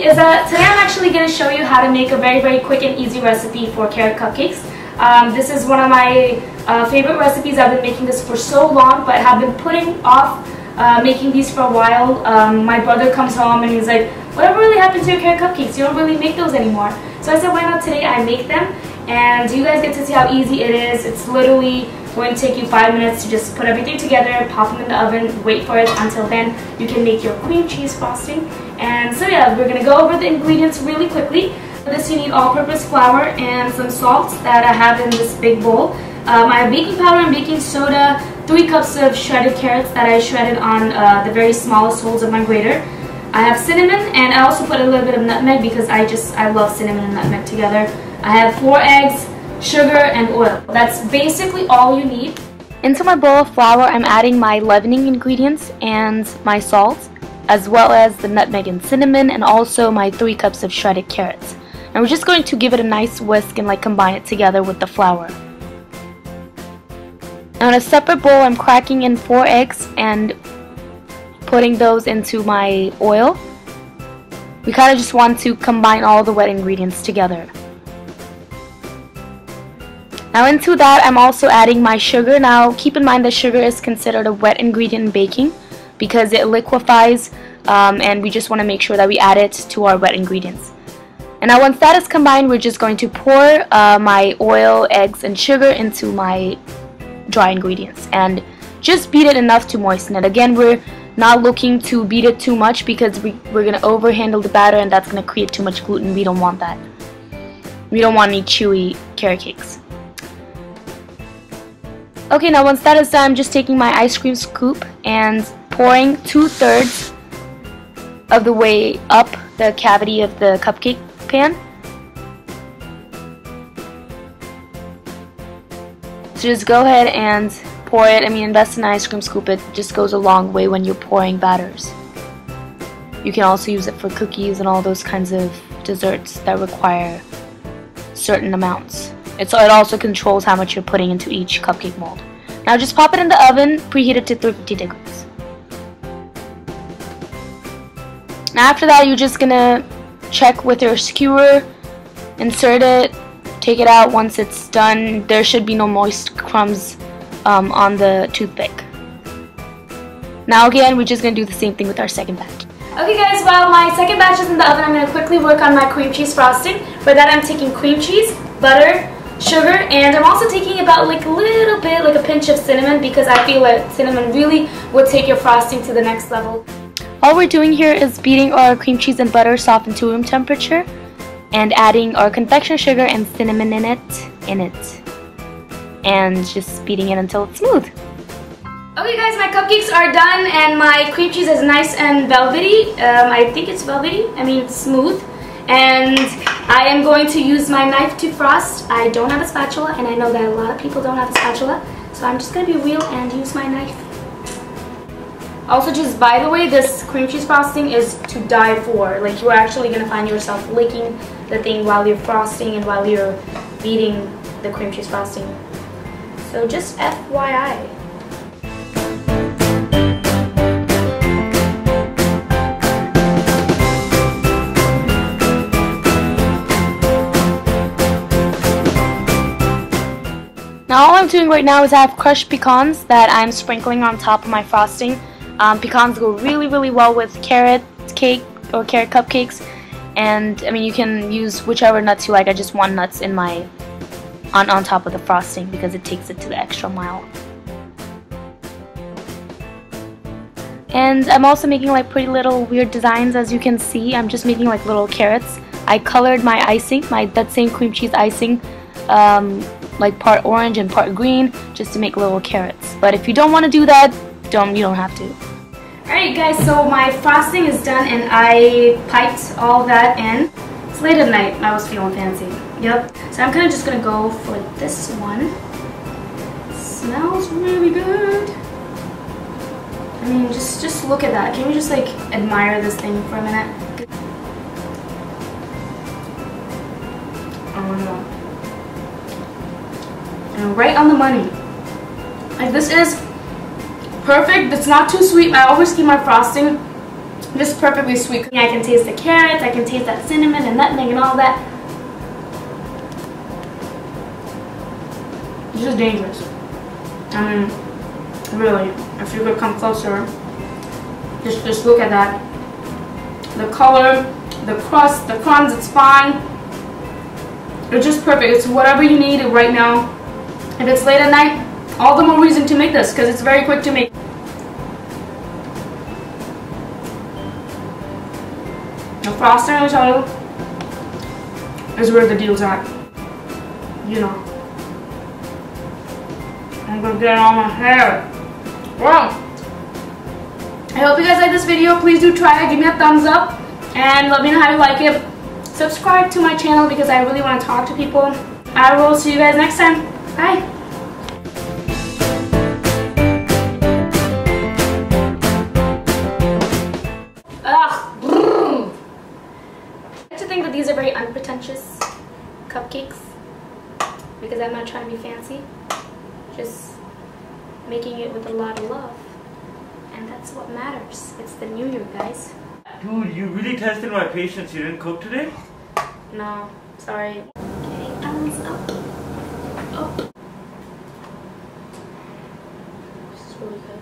is that today I'm actually going to show you how to make a very quick and easy recipe for carrot cupcakes. This is one of my favorite recipes. I've been making this for so long, but have been putting off making these for a while. My brother comes home and he's like, whatever really happened to your carrot cupcakes? You don't really make those anymore. So I said, why not today I make them? And you guys get to see how easy it is. It's literally going to take you 5 minutes to just put everything together, pop them in the oven, wait for it. Until then, you can make your cream cheese frosting. And so yeah, we're going to go over the ingredients really quickly. For this, you need all-purpose flour and some salt that I have in this big bowl. I have baking powder and baking soda, 3 cups of shredded carrots that I shredded on the very smallest holes of my grater. I have cinnamon, and I also put a little bit of nutmeg because I love cinnamon and nutmeg together. I have 4 eggs, sugar, and oil. That's basically all you need. Into my bowl of flour, I'm adding my leavening ingredients and my salt, as well as the nutmeg and cinnamon, and also my 3 cups of shredded carrots. And we're just going to give it a nice whisk and combine it together with the flour. Now in a separate bowl, I'm cracking in 4 eggs and putting those into my oil. We kind of just want to combine all the wet ingredients together. Now into that, I'm also adding my sugar. Now keep in mind that sugar is considered a wet ingredient in baking because it liquefies, and we just want to make sure that we add it to our wet ingredients. And now once that is combined, we're just going to pour my oil, eggs, and sugar into my dry ingredients and just beat it enough to moisten it. Again, we're not looking to beat it too much because we're going to overhandle the batter, and that's going to create too much gluten. We don't want that. We don't want any chewy carrot cakes. Okay, now once that is done, I'm just taking my ice cream scoop and pouring 2/3 of the way up the cavity of the cupcake pan. So just go ahead and pour it. I mean, invest in an ice cream scoop. It just goes a long way when you're pouring batters. You can also use it for cookies and all those kinds of desserts that require certain amounts. It also controls how much you're putting into each cupcake mold. Now just pop it in the oven, preheated to 350 degrees. Now after that, you're just gonna check with your skewer, insert it, take it out. Once it's done, there should be no moist crumbs on the toothpick. Now again, we're just gonna do the same thing with our second batch. Okay guys, while my second batch is in the oven, I'm gonna quickly work on my cream cheese frosting. For that, I'm taking cream cheese, butter, sugar, and I'm also taking about like a little bit, like a pinch of cinnamon, because I feel that cinnamon really would take your frosting to the next level. All we're doing here is beating our cream cheese and butter softened to room temperature and adding our confectioner sugar and cinnamon in it, and just beating it until it's smooth. Okay guys, my cupcakes are done and my cream cheese is nice and velvety. I think it's velvety, I mean smooth. And I am going to use my knife to frost. I don't have a spatula, and I know that a lot of people don't have a spatula, so I'm just going to be real and use my knife. Also, just by the way, this cream cheese frosting is to die for. Like, you're actually going to find yourself licking the thing while you're frosting and while you're beating the cream cheese frosting. So just FYI. Now all I'm doing right now is I have crushed pecans that I'm sprinkling on top of my frosting. Pecans go really well with carrot cake or carrot cupcakes, and I mean you can use whichever nuts you like. I just want nuts in my on top of the frosting because it takes it to the extra mile. And I'm also making like pretty little weird designs. As you can see, I'm just making like little carrots. I colored my icing, that same cream cheese icing, like part orange and part green, just to make little carrots. But if you don't want to do that, you don't have to. Alright guys, so my frosting is done and I piped all that in. It's late at night, I was feeling fancy. Yep. So I'm just gonna go for this one. It smells really good. I mean, just look at that. Can we just like admire this thing for a minute? Oh no. And right on the money. Like, this is perfect. It's not too sweet. I always keep my frosting Just perfectly sweet. I can taste the carrots, I can taste that cinnamon and nutmeg and all that. This is dangerous. I mean, really, if you could come closer, just look at that. The color, the crust, the crumbs, it's fine. It's just perfect. It's whatever you need right now. If it's late at night, all the more reason to make this because it's very quick to make. The frosting, I tell you, is where the deal's at. You know. I'm gonna get it on my hair. Well, I hope you guys like this video. Please do try it. Give me a thumbs up and let me know how you like it. Subscribe to my channel because I really want to talk to people. I will see you guys next time. Bye. I like to think that these are very unpretentious cupcakes because I'm not trying to be fancy. Just making it with a lot of love. And that's what matters. It's the new year, guys. Dude, you really tested my patience. You didn't cook today? No, sorry. Okay, thumbs up. Oh. This is really good.